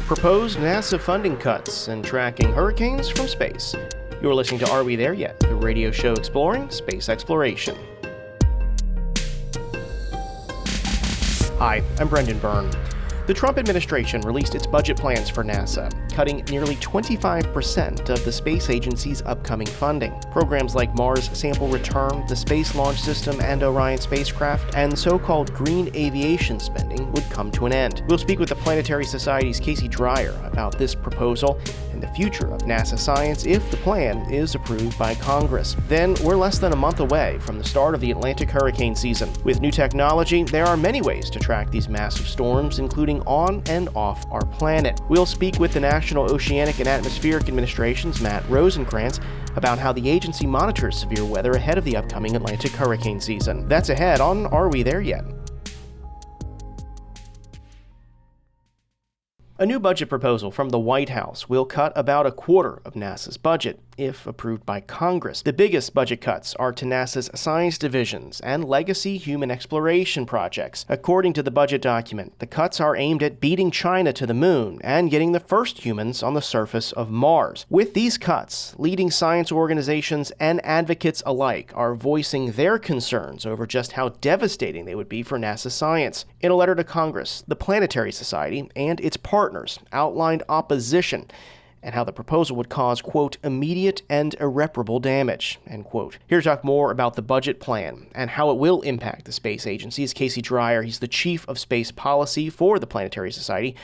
proposed NASA funding cuts and tracking hurricanes from space. You're listening to Are We There Yet?, the radio show exploring space exploration. Hi, I'm Brendan Byrne. The Trump administration released its budget plans for NASA, cutting nearly 25% of the space agency's upcoming funding. Programs like Mars Sample Return, the Space Launch System, and Orion spacecraft, and so-called green aviation spending would come to an end. We'll speak with the Planetary Society's Casey Dreyer about this proposal and the future of NASA science if the plan is approved by Congress. Then, we're less than a month away from the start of the Atlantic hurricane season. With new technology, there are many ways to track these massive storms, including on and off our planet. We'll speak with the National Oceanic and Atmospheric Administration's Matt Rosenkrantz about how the agency monitors severe weather ahead of the upcoming Atlantic hurricane season. That's ahead on Are We There Yet? A new budget proposal from the White House will cut about a quarter of NASA's budget, if approved by Congress. The biggest budget cuts are to NASA's science divisions and legacy human exploration projects. According to the budget document, the cuts are aimed at beating China to the moon and getting the first humans on the surface of Mars. With these cuts, leading science organizations and advocates alike are voicing their concerns over just how devastating they would be for NASA science. In a letter to Congress, the Planetary Society and its partners outlined opposition and how the proposal would cause, quote, immediate and irreparable damage, end quote. Here to talk more about the budget plan and how it will impact the space agency is Casey Dreyer. He's the Chief of Space Policy for the Planetary Society.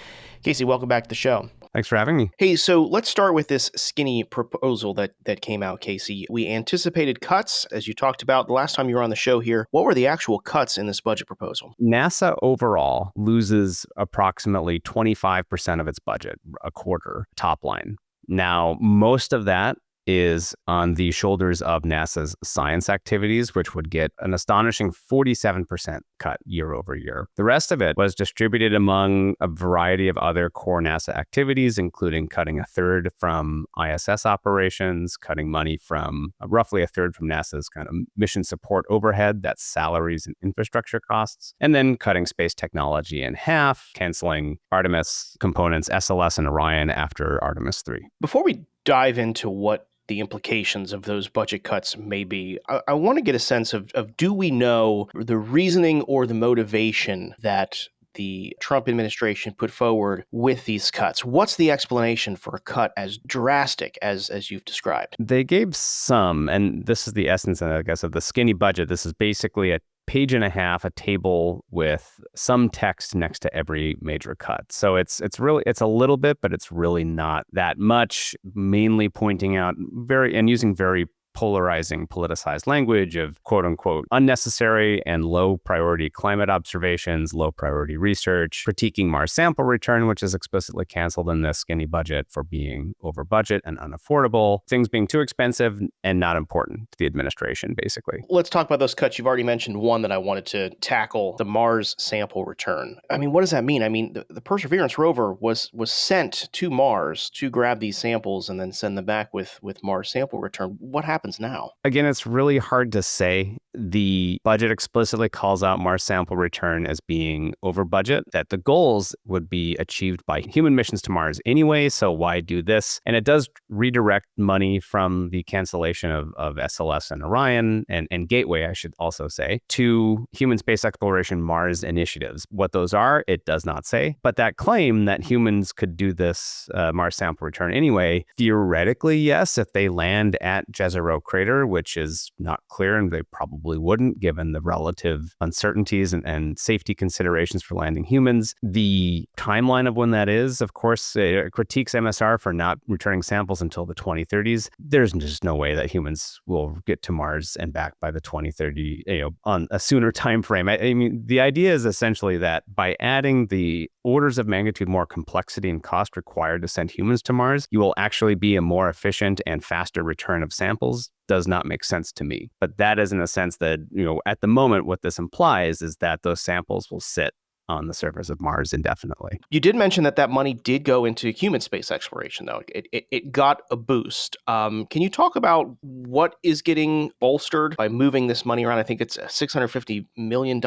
Casey, welcome back to the show. Thanks for having me. Hey, so let's start with this skinny proposal that came out, Casey. We anticipated cuts, as you talked about the last time you were on the show here. What were the actual cuts in this budget proposal? NASA overall loses approximately 25% of its budget, a quarter, top line. Now, most of that is on the shoulders of NASA's science activities, which would get an astonishing 47% cut year over year. The rest of it was distributed among a variety of other core NASA activities, including cutting a third from ISS operations, cutting money from roughly a third from NASA's kind of mission support overhead, that's salaries and infrastructure costs, and then cutting space technology in half, canceling Artemis components, SLS and Orion after Artemis 3. Before we dive into what the implications of those budget cuts may be, I want to get a sense of do we know the reasoning or the motivation that the Trump administration put forward with these cuts? What's the explanation for a cut as drastic as you've described? They gave some, and this is the essence, I guess, of the skinny budget. This is basically a page and a half, a table with some text next to every major cut. So it's a little bit, but it's really not that much, mainly pointing out using very polarizing, politicized language of quote unquote unnecessary and low priority climate observations, low priority research, critiquing Mars sample return, which is explicitly canceled in this skinny budget for being over budget and unaffordable, things being too expensive and not important to the administration, basically. Let's talk about those cuts. You've already mentioned one that I wanted to tackle, the Mars sample return. I mean, what does that mean? I mean, the Perseverance rover was sent to Mars to grab these samples and then send them back with Mars sample return. What happens now? Again, it's really hard to say. The budget explicitly calls out Mars sample return as being over budget, that the goals would be achieved by human missions to Mars anyway, so why do this? And it does redirect money from the cancellation of SLS and Orion and Gateway, I should also say, to human space exploration Mars initiatives. What those are, it does not say. But that claim that humans could do this Mars sample return anyway, theoretically, yes, if they land at Jezero Crater, which is not clear, and they probably wouldn't, given the relative uncertainties and safety considerations for landing humans. The timeline of when that is, of course, critiques MSR for not returning samples until the 2030s. There's just no way that humans will get to Mars and back by the 2030, on a sooner time frame. I mean, the idea is essentially that by adding the orders of magnitude more complexity and cost required to send humans to Mars, you will actually be a more efficient and faster return of samples. Does not make sense to me. But that is in a sense that, at the moment, what this implies is that those samples will sit on the surface of Mars indefinitely. You did mention that that money did go into human space exploration, though. It got a boost. Can you talk about what is getting bolstered by moving this money around? I think it's a $650 million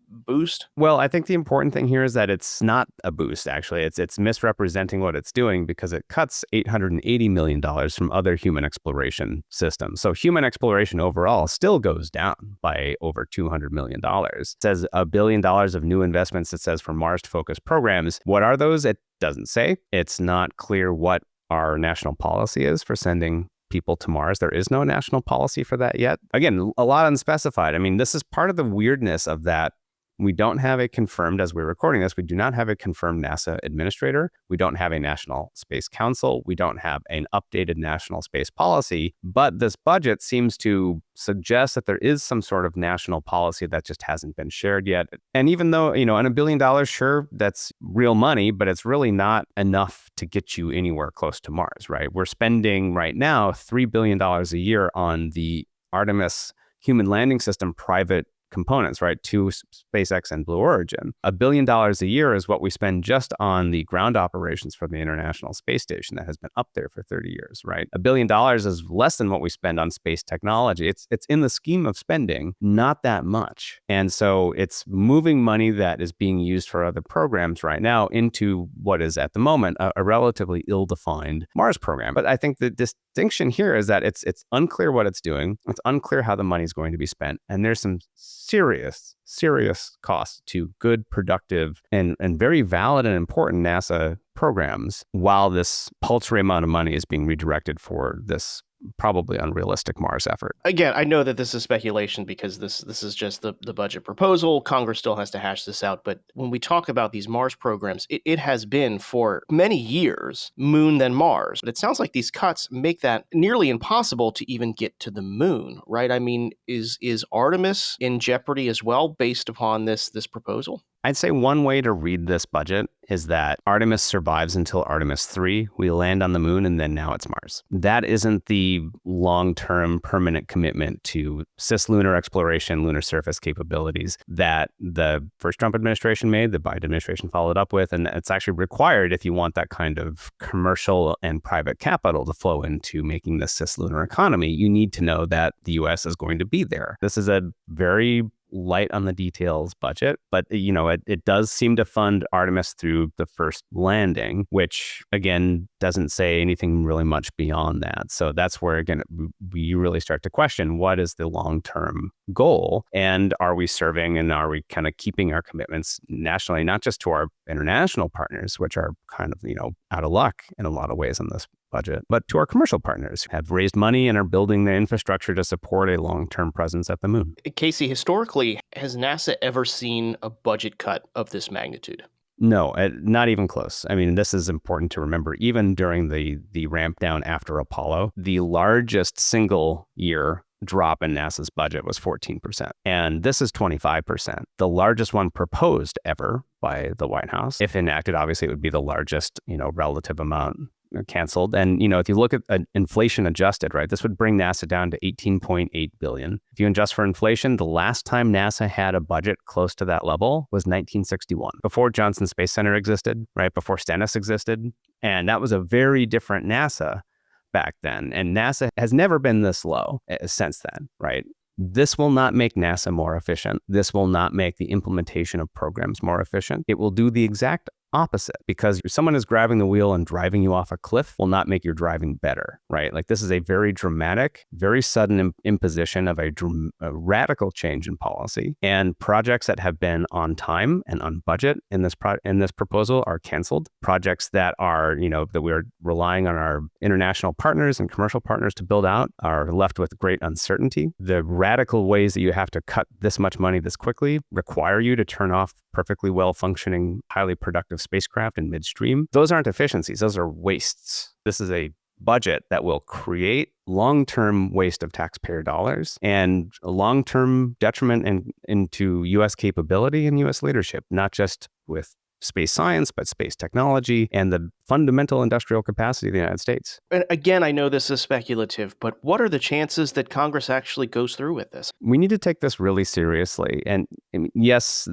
boost. Well, I think the important thing here is that it's not a boost, actually. It's misrepresenting what it's doing because it cuts $880 million from other human exploration systems. So human exploration overall still goes down by over $200 million. It says $1 billion of new investments, it says, for Mars-focused programs. What are those? It doesn't say. It's not clear what our national policy is for sending people to Mars. There is no national policy for that yet. Again, a lot unspecified. I mean, this is part of the weirdness of that. We don't have a confirmed, as we're recording this, we do not have a confirmed NASA administrator. We don't have a National Space Council. We don't have an updated national space policy. But this budget seems to suggest that there is some sort of national policy that just hasn't been shared yet. And even though, on $1 billion, sure, that's real money, but it's really not enough to get you anywhere close to Mars, right? We're spending right now $3 billion a year on the Artemis human landing system private components, right? To SpaceX and Blue Origin. $1 billion a year is what we spend just on the ground operations for the International Space Station that has been up there for 30 years, right? $1 billion is less than what we spend on space technology. It's in the scheme of spending, not that much. And so it's moving money that is being used for other programs right now into what is at the moment a relatively ill-defined Mars program. But I think the distinction here is that it's unclear what it's doing. It's unclear how the money is going to be spent. And there's some serious cost to good, productive, and very valid and important NASA programs, while this paltry amount of money is being redirected for this probably unrealistic Mars effort. Again, I know that this is speculation because this is just the budget proposal. Congress still has to hash this out. But when we talk about these Mars programs, it has been for many years Moon then Mars. But it sounds like these cuts make that nearly impossible to even get to the moon, right? I mean, is Artemis in jeopardy as well based upon this proposal? I'd say one way to read this budget is that Artemis survives until Artemis 3. We land on the moon, and then now it's Mars. That isn't the long-term permanent commitment to cislunar exploration, lunar surface capabilities that the first Trump administration made, the Biden administration followed up with, and it's actually required if you want that kind of commercial and private capital to flow into making this cislunar economy. You need to know that the U.S. is going to be there. This is a very light on the details budget, but it does seem to fund Artemis through the first landing, which again doesn't say anything really much beyond that. So that's where again we really start to question, what is the long-term goal, and are we serving and are we kind of keeping our commitments nationally, not just to our international partners, which are kind of out of luck in a lot of ways on this budget, but to our commercial partners who have raised money and are building the infrastructure to support a long-term presence at the moon. Casey, historically, has NASA ever seen a budget cut of this magnitude? No, not even close. I mean, this is important to remember. Even during the ramp down after Apollo, the largest single year drop in NASA's budget was 14%. And this is 25%. The largest one proposed ever by the White House. If enacted, obviously, it would be the largest, relative amount canceled. And, if you look at inflation adjusted, right, this would bring NASA down to $18.8 billion. If you adjust for inflation, the last time NASA had a budget close to that level was 1961, before Johnson Space Center existed, right, before Stennis existed. And that was a very different NASA back then. And NASA has never been this low since then, right? This will not make NASA more efficient. This will not make the implementation of programs more efficient. It will do the exact opposite, because if someone is grabbing the wheel and driving you off a cliff will not make your driving better, right? Like, this is a very dramatic, very sudden imposition of a radical change in policy, and projects that have been on time and on budget in this proposal are canceled. Projects that are, that we're relying on our international partners and commercial partners to build out are left with great uncertainty. The radical ways that you have to cut this much money this quickly require you to turn off perfectly well-functioning, highly productive spacecraft in midstream. Those aren't efficiencies. Those are wastes. This is a budget that will create long-term waste of taxpayer dollars and a long-term detriment into U.S. capability and U.S. leadership, not just with space science, but space technology and the fundamental industrial capacity of the United States. And again, I know this is speculative, but what are the chances that Congress actually goes through with this? We need to take this really seriously. And yes,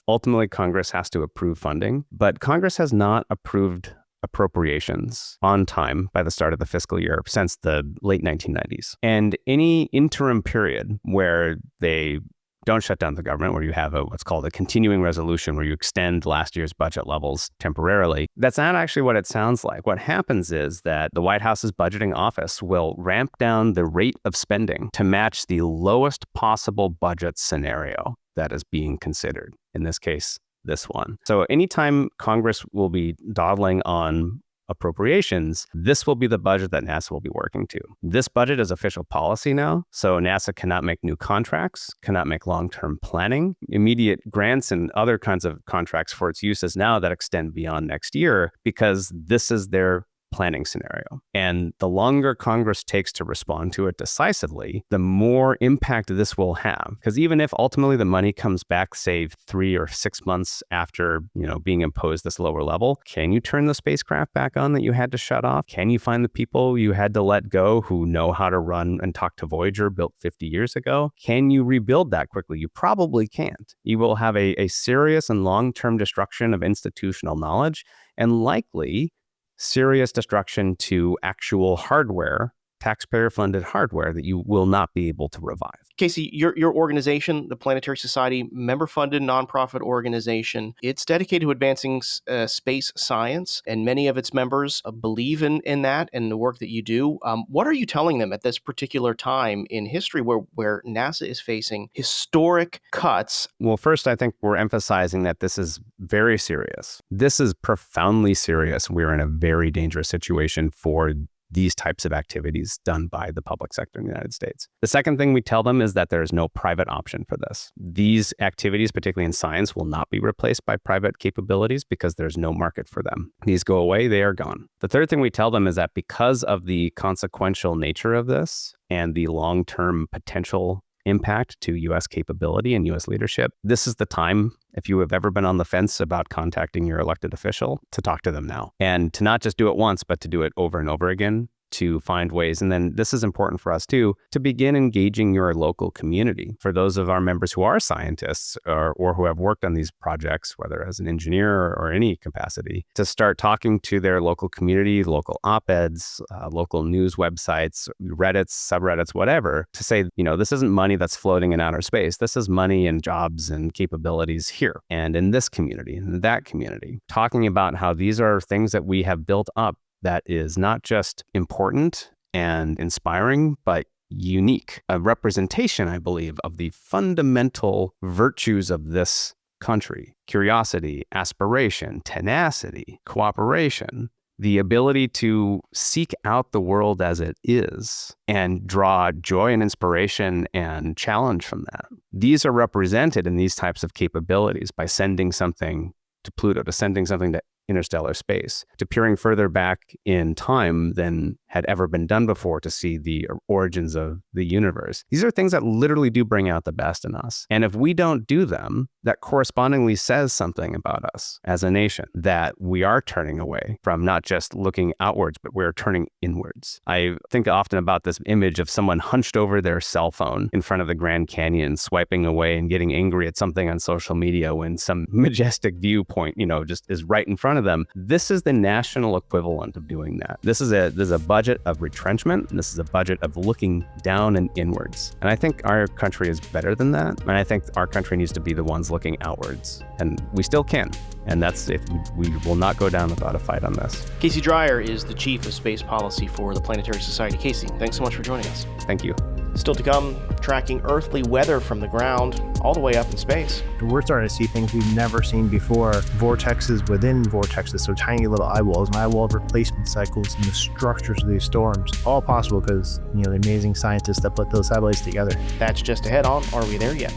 Ultimately, Congress has to approve funding, but Congress has not approved appropriations on time by the start of the fiscal year since the late 1990s. And any interim period where they don't shut down the government, where you have what's called a continuing resolution, where you extend last year's budget levels temporarily, that's not actually what it sounds like. What happens is that the White House's budgeting office will ramp down the rate of spending to match the lowest possible budget scenario that is being considered. In this case, this one. So anytime Congress will be dawdling on appropriations, this will be the budget that NASA will be working to. This budget is official policy now, so NASA cannot make new contracts, cannot make long-term planning, immediate grants and other kinds of contracts for its uses now that extend beyond next year, because this is their planning scenario. And the longer Congress takes to respond to it decisively, the more impact this will have. Because even if ultimately the money comes back, say 3 or 6 months after, being imposed this lower level, can you turn the spacecraft back on that you had to shut off? Can you find the people you had to let go who know how to run and talk to Voyager built 50 years ago? Can you rebuild that quickly? You probably can't. You will have a serious and long-term destruction of institutional knowledge, and likely serious destruction to actual hardware, taxpayer-funded hardware that you will not be able to revive. Casey, your organization, the Planetary Society, member-funded nonprofit organization, it's dedicated to advancing space science, and many of its members believe in that and the work that you do. What are you telling them at this particular time in history where NASA is facing historic cuts? Well, first, I think we're emphasizing that this is very serious. This is profoundly serious. We're in a very dangerous situation for these types of activities done by the public sector in the United States. The second thing we tell them is that there is no private option for this. These activities, particularly in science, will not be replaced by private capabilities because there's no market for them. These go away, they are gone. The third thing we tell them is that because of the consequential nature of this and the long-term potential impact to U.S. capability and U.S. leadership, this is the time, if you have ever been on the fence about contacting your elected official, to talk to them now. And to not just do it once, but to do it over and over again, to find ways. And then this is important for us too, to begin engaging your local community. For those of our members who are scientists or who have worked on these projects, whether as an engineer or any capacity, to start talking to their local community, local op-eds, local news websites, Reddits, subreddits, whatever, to say, this isn't money that's floating in outer space. This is money and jobs and capabilities here and in this community and that community. Talking about how these are things that we have built up that is not just important and inspiring, but unique. A representation, I believe, of the fundamental virtues of this country: curiosity, aspiration, tenacity, cooperation, the ability to seek out the world as it is and draw joy and inspiration and challenge from that. These are represented in these types of capabilities by sending something to Pluto, to sending something to interstellar space, to peering further back in time than had ever been done before to see the origins of the universe. These are things that literally do bring out the best in us. And if we don't do them, that correspondingly says something about us as a nation, that we are turning away from not just looking outwards, but we're turning inwards. I think often about this image of someone hunched over their cell phone in front of the Grand Canyon, swiping away and getting angry at something on social media when some majestic viewpoint, just is right in front of them. This is the national equivalent of doing that. This is a budget of retrenchment. And this is a budget of looking down and inwards. And I think our country is better than that. And I think our country needs to be the ones looking outwards. And we still can. And that's if we will not go down without a fight on this. Casey Dreyer is the Chief of Space Policy for the Planetary Society. Casey, thanks so much for joining us. Thank you. Still to come, tracking earthly weather from the ground all the way up in space. We're starting to see things we've never seen before. Vortexes within vortexes, so tiny little eyewalls and eyewall replacement cycles and the structures of these storms. All possible because, the amazing scientists that put those satellites together. That's just ahead on Are We There Yet?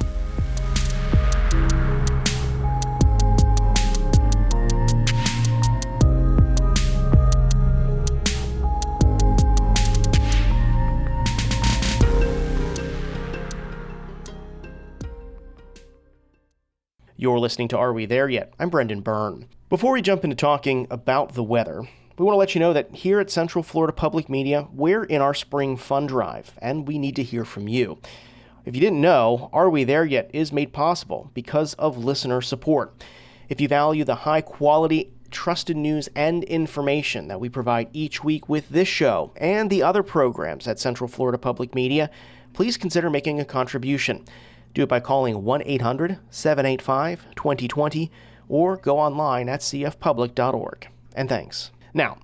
You're listening to Are We There Yet? I'm Brendan Byrne. Before we jump into talking about the weather, we want to let you know that here at Central Florida Public Media, we're in our spring fund drive, and we need to hear from you. If you didn't know, Are We There Yet is made possible because of listener support. If you value the high quality, trusted news and information that we provide each week with this show and the other programs at Central Florida Public Media, please consider making a contribution. Do it by calling 1-800-785-2020 or go online at cfpublic.org. And thanks. Now,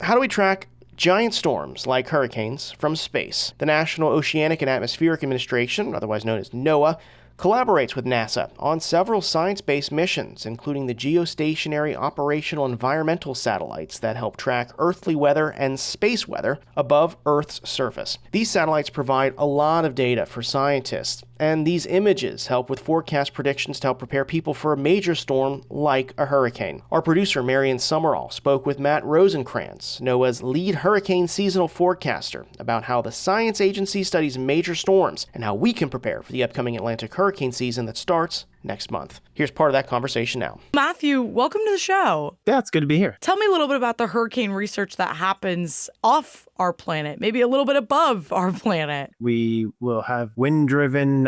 how do we track giant storms like hurricanes from space? The National Oceanic and Atmospheric Administration, otherwise known as NOAA, collaborates with NASA on several science-based missions, including the geostationary operational environmental satellites that help track earthly weather and space weather above Earth's surface. These satellites provide a lot of data for scientists, and these images help with forecast predictions to help prepare people for a major storm like a hurricane. Our producer, Marion Summerall, spoke with Matt Rosenkrantz, NOAA's lead hurricane seasonal forecaster, about how the science agency studies major storms and how we can prepare for the upcoming Atlantic hurricane season that starts next month. Here's part of that conversation now. Matthew, welcome to the show. Yeah, it's good to be here. Tell me a little bit about the hurricane research that happens off our planet, maybe a little bit above our planet. We will have wind-driven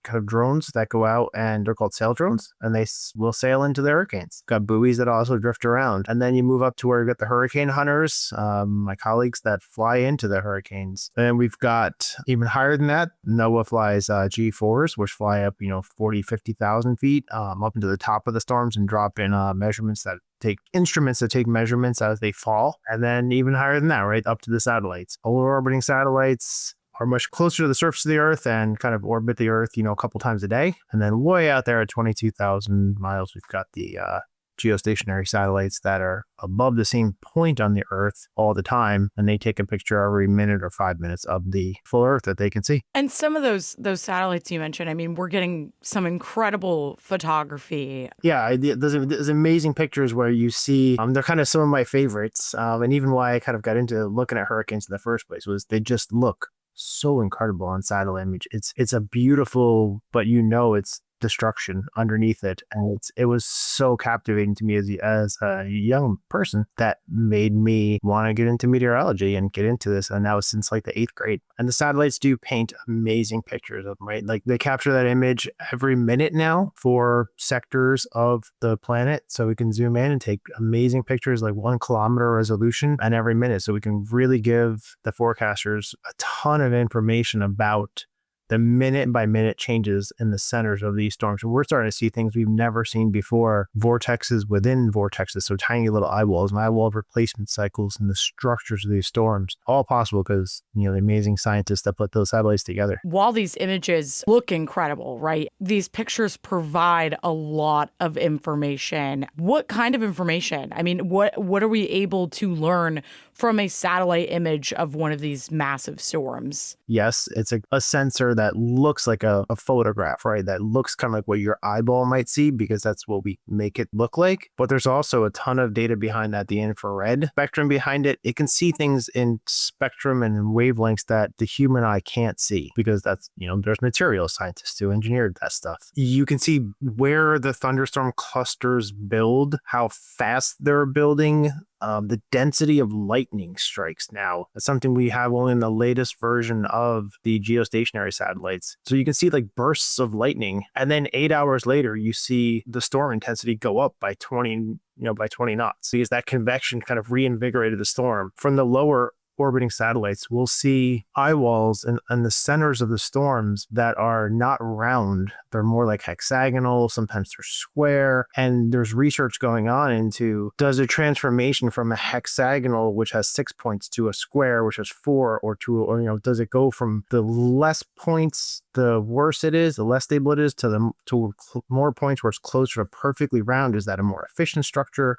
kind of drones that go out, and they're called sail drones, and they will sail into the hurricanes. Got buoys that also drift around. And then you move up to where you've got the hurricane hunters, my colleagues that fly into the hurricanes. And we've got even higher than that, NOAA flies G4s, which fly up, 40, 50,000 feet up into the top of the storms and drop in instruments that take measurements as they fall. And then even higher than that, right up to the satellites. Polar orbiting satellites are much closer to the surface of the Earth and kind of orbit the Earth, a couple times a day. And then way out there at 22,000 miles, we've got the geostationary satellites that are above the same point on the Earth all the time, and they take a picture every minute or 5 minutes of the full Earth that they can see. And some of those satellites you mentioned, I mean, we're getting some incredible photography. Yeah, there's amazing pictures where you see, they're kind of some of my favorites, and even why I kind of got into looking at hurricanes in the first place was they just look so incredible on satellite image. It's a beautiful, but it's destruction underneath it, and it was so captivating to me as a young person that made me want to get into meteorology and get into this, and that was since like the 8th grade. And the satellites do paint amazing pictures of them, right? Like they capture that image every minute now for sectors of the planet, so we can zoom in and take amazing pictures, like 1 kilometer resolution, and every minute, so we can really give the forecasters a ton of information about the minute by minute changes in the centers of these storms. And we're starting to see things we've never seen before. Vortexes within vortexes, so tiny little eyewalls and eyewall replacement cycles and the structures of these storms. All possible because, the amazing scientists that put those satellites together. While these images look incredible, right? These pictures provide a lot of information. What kind of information? I mean, what are we able to learn from a satellite image of one of these massive storms? Yes, it's a sensor that looks like a photograph, right? That looks kind of like what your eyeball might see because that's what we make it look like. But there's also a ton of data behind that, the infrared spectrum behind it. It can see things in spectrum and in wavelengths that the human eye can't see because that's, there's material scientists who engineered that stuff. You can see where the thunderstorm clusters build, how fast they're building. The density of lightning strikes now. That's something we have only in the latest version of the geostationary satellites. So you can see like bursts of lightning, and then 8 hours later, you see the storm intensity go up by 20 knots because that convection kind of reinvigorated the storm. From the lower orbiting satellites, we'll see eyewalls and the centers of the storms that are not round. They're more like hexagonal, sometimes they're square. And there's research going on into, does a transformation from a hexagonal, which has 6 points, to a square, which has 4 or 2, or, does it go from the less points, the worse it is, the less stable it is, to more points where it's closer to perfectly round? Is that a more efficient structure?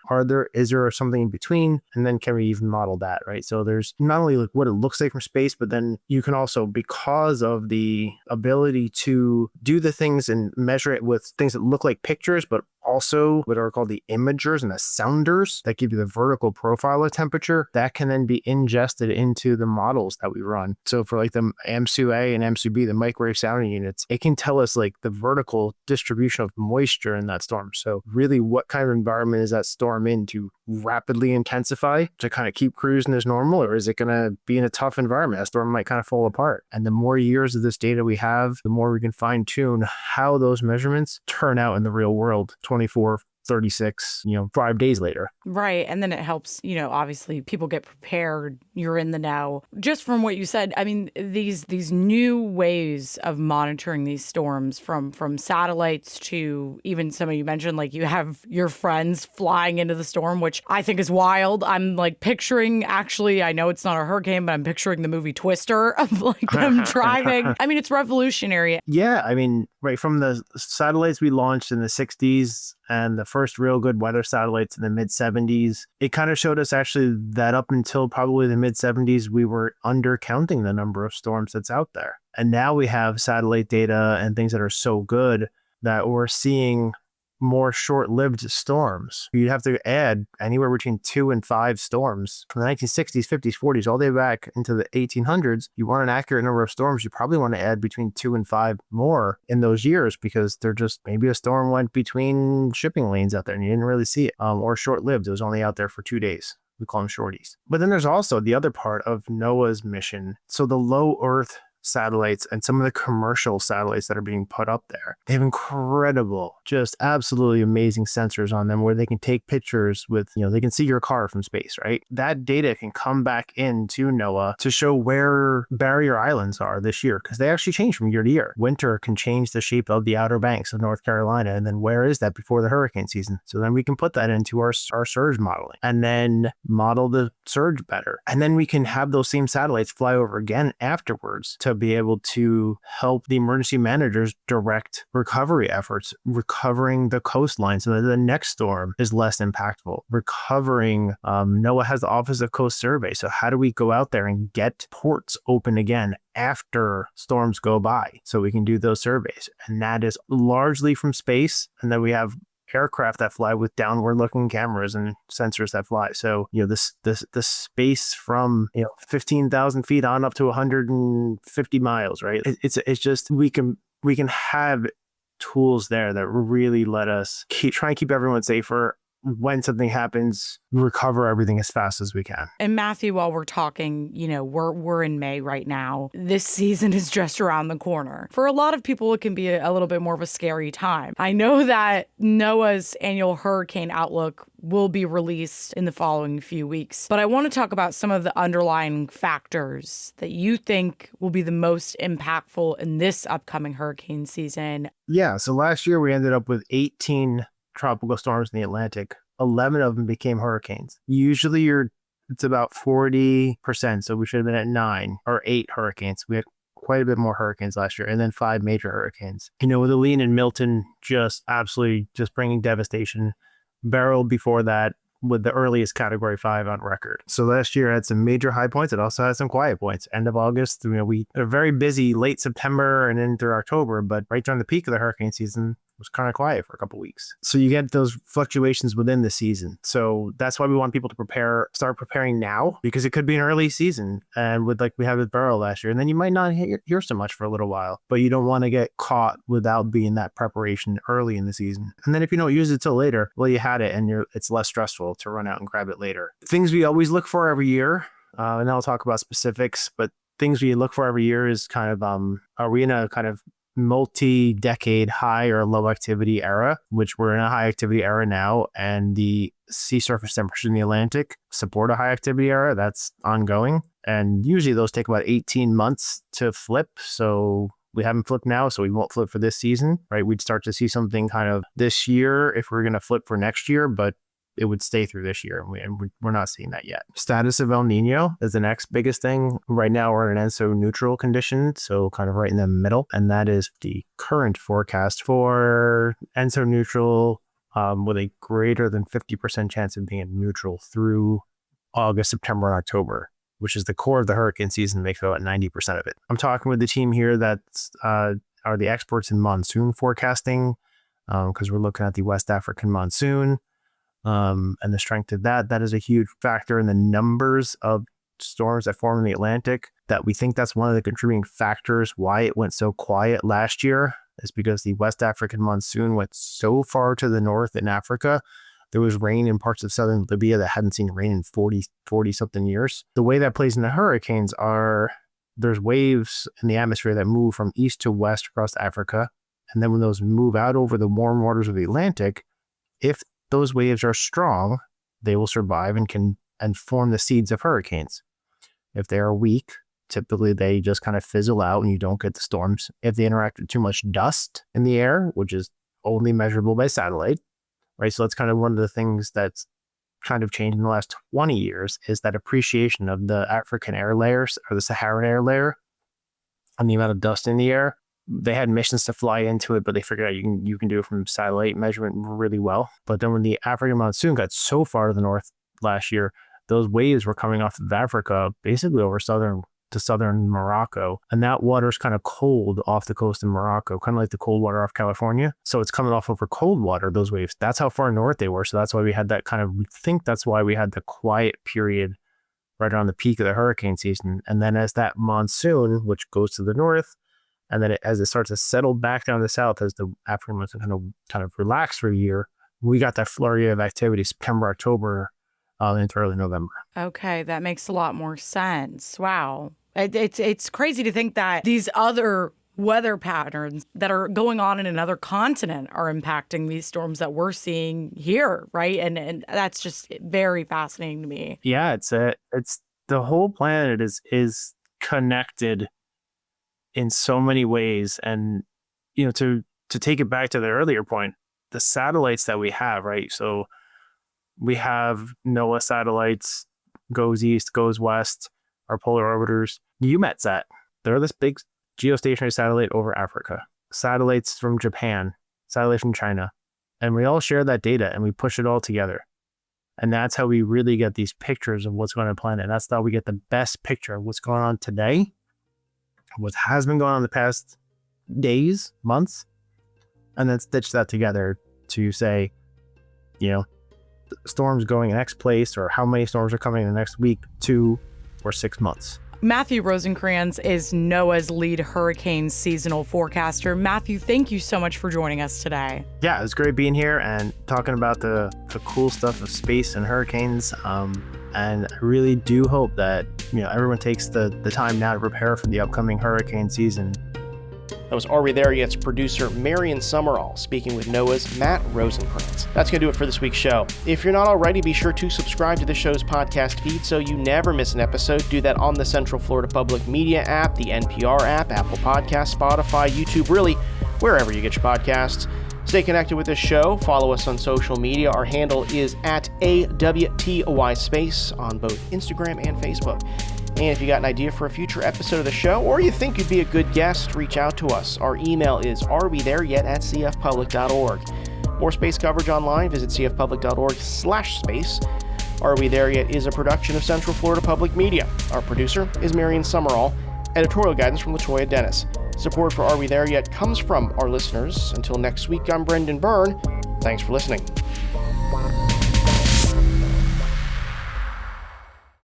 Is there something in between? And then can we even model that, right? So there's not only like what it looks like from space, but then you can also, because of the ability to do the things and measure it with things that look like pictures, but also what are called the imagers and the sounders that give you the vertical profile of temperature that can then be ingested into the models that we run. So for like the MSU-A and MSU-B, the microwave sounding units, it can tell us like the vertical distribution of moisture in that storm. So really what kind of environment is that storm in to rapidly intensify to kind of keep cruising as normal, or is it going to be in a tough environment? That storm might kind of fall apart. And the more years of this data we have, the more we can fine tune how those measurements turn out in the real world 24, 36, 5 days later. Right. And then it helps, obviously people get prepared. You're in the know. Just from what you said, I mean, these new ways of monitoring these storms from satellites to even some of you mentioned, like you have your friends flying into the storm, which I think is wild. I'm like picturing, actually, I know it's not a hurricane, but I'm picturing the movie Twister of like them driving. I mean, it's revolutionary. Yeah. I mean, right from the satellites we launched in the 60s and the first real good weather satellites in the mid 70s, it kind of showed us actually that up until probably the mid 70s, we were undercounting the number of storms that's out there. And now we have satellite data and things that are so good that we're seeing more short-lived storms. You'd have to add anywhere between 2 and 5 storms from the 1960s, 50s, 40s, all the way back into the 1800s. You want an accurate number of storms, you probably want to add between 2 and 5 more in those years because they're just, maybe a storm went between shipping lanes out there and you didn't really see it, or short-lived. It was only out there for 2 days. We call them shorties. But then there's also the other part of NOAA's mission. So the low Earth satellites and some of the commercial satellites that are being put up there, they have incredible, just absolutely amazing sensors on them where they can take pictures with, they can see your car from space, right? That data can come back into NOAA to show where barrier islands are this year, because they actually change from year to year. Winter can change the shape of the Outer Banks of North Carolina, and then where is that before the hurricane season? So then we can put that into our surge modeling and then model the surge better. And then we can have those same satellites fly over again afterwards to be able to help the emergency managers direct recovery efforts, recovering the coastline so that the next storm is less impactful. Recovering, NOAA has the Office of Coast Survey. So how do we go out there and get ports open again after storms go by so we can do those surveys? And that is largely from space. And then we have aircraft that fly with downward looking cameras and sensors that fly. So, the space from, 15,000 feet on up to 150 miles, right? It's just, we can have tools there that really let us try and keep everyone safer. When something happens, recover everything as fast as we can. And Matthew, while we're talking, we're in May right now. This season is just around the corner. For a lot of people, it can be a little bit more of a scary time. I know that NOAA's annual hurricane outlook will be released in the following few weeks, but I want to talk about some of the underlying factors that you think will be the most impactful in this upcoming hurricane season. Yeah, so last year we ended up with 18 tropical storms in the Atlantic. 11 of them became hurricanes. Usually it's about 40%. So we should have been at 9 or 8 hurricanes. We had quite a bit more hurricanes last year, and then 5 major hurricanes. With Helene and Milton just absolutely just bringing devastation. Beryl before that with the earliest category 5 on record. So last year had some major high points. It also had some quiet points. End of August, we are very busy late September and then through October, but right during the peak of the hurricane season, was kind of quiet for a couple of weeks. So you get those fluctuations within the season. So that's why we want people to start preparing now, because it could be an early season. And like we had with Beryl last year, and then you might not hear so much for a little while, but you don't want to get caught without being that preparation early in the season. And then if you don't use it till later, well, you had it and it's less stressful to run out and grab it later. Things we always look for every year, and I'll talk about specifics, but things we look for every year is kind of, are we in a kind of multi-decade high or low activity era, which we're in a high activity era now, and the sea surface temperature in the Atlantic support a high activity era that's ongoing. And usually those take about 18 months to flip. So we haven't flipped now, so we won't flip for this season, right? We'd start to see something kind of this year if we're going to flip for next year, but it would stay through this year, and we're not seeing that yet. Status of El Nino is the next biggest thing. Right now, we're in an ENSO neutral condition, so kind of right in the middle, and that is the current forecast for ENSO neutral with a greater than 50% chance of being neutral through August, September, and October, which is the core of the hurricane season, makes about 90% of it. I'm talking with the team here that are the experts in monsoon forecasting. because we're looking at the West African monsoon and the strength of that. That is a huge factor in the numbers of storms that form in the Atlantic. That we think that's one of the contributing factors why it went so quiet last year, is because the West African monsoon went so far to the north in Africa. There was rain in parts of southern Libya that hadn't seen rain in 40 something years. The way that plays into hurricanes are there's waves in the atmosphere that move from east to west across Africa. And then when those move out over the warm waters of the Atlantic, if those waves are strong, they will survive and form the seeds of hurricanes. If they are weak, typically they just kind of fizzle out and you don't get the storms. If they interact with too much dust in the air, which is only measurable by satellite, right? So that's kind of one of the things that's kind of changed in the last 20 years is that appreciation of the African air layers or the Saharan air layer and the amount of dust in the air. They had missions to fly into it, but they figured out you can do it from satellite measurement really well. But then when the African monsoon got so far to the north last year, those waves were coming off of Africa, basically over southern Morocco. And that water's kind of cold off the coast in Morocco, kind of like the cold water off California. So it's coming off over cold water, those waves. That's how far north they were. So that's why we had that we think that's why we had the quiet period right around the peak of the hurricane season. And then as that monsoon, which goes to the north, and then as it starts to settle back down the south, as the African monsoon kind of relax for a year, we got that flurry of activity September, October, into early November. Okay, that makes a lot more sense. Wow. It's crazy to think that these other weather patterns that are going on in another continent are impacting these storms that we're seeing here, right? And that's just very fascinating to me. Yeah, it's the whole planet is connected in so many ways. And to take it back to the earlier point, the satellites that we have, right? So we have NOAA satellites, goes east, goes west, our polar orbiters, EUMETSAT. They're this big geostationary satellite over Africa. Satellites from Japan, satellites from China. And we all share that data and we push it all together. And that's how we really get these pictures of what's going on the planet. And that's how we get the best picture of what's going on today, what has been going on the past days, months, and then stitch that together to say, storms going in X place, or how many storms are coming in the next week, 2 or 6 months. Matthew Rosencrans is NOAA's lead hurricane seasonal forecaster. Matthew, thank you so much for joining us today. Yeah, it was great being here and talking about the cool stuff of space and hurricanes. And I really do hope that everyone takes the time now to prepare for the upcoming hurricane season. That was Are We There Yet's producer Marion Summerall speaking with NOAA's Matt Rosencrans. That's going to do it for this week's show. If you're not already, be sure to subscribe to the show's podcast feed so you never miss an episode. Do that on the Central Florida Public Media app, the NPR app, Apple Podcasts, Spotify, YouTube, really wherever you get your podcasts. Stay connected with this show. Follow us on social media. Our handle is at AWTY Space on both Instagram and Facebook. And if you got an idea for a future episode of the show, or you think you'd be a good guest, reach out to us. Our email is arewethereyet@cfpublic.org. More space coverage online, visit cfpublic.org/space. Are We There Yet is a production of Central Florida Public Media. Our producer is Marion Summerall. Editorial guidance from LaToya Dennis. Support for Are We There Yet comes from our listeners. Until next week, I'm Brendan Byrne. Thanks for listening.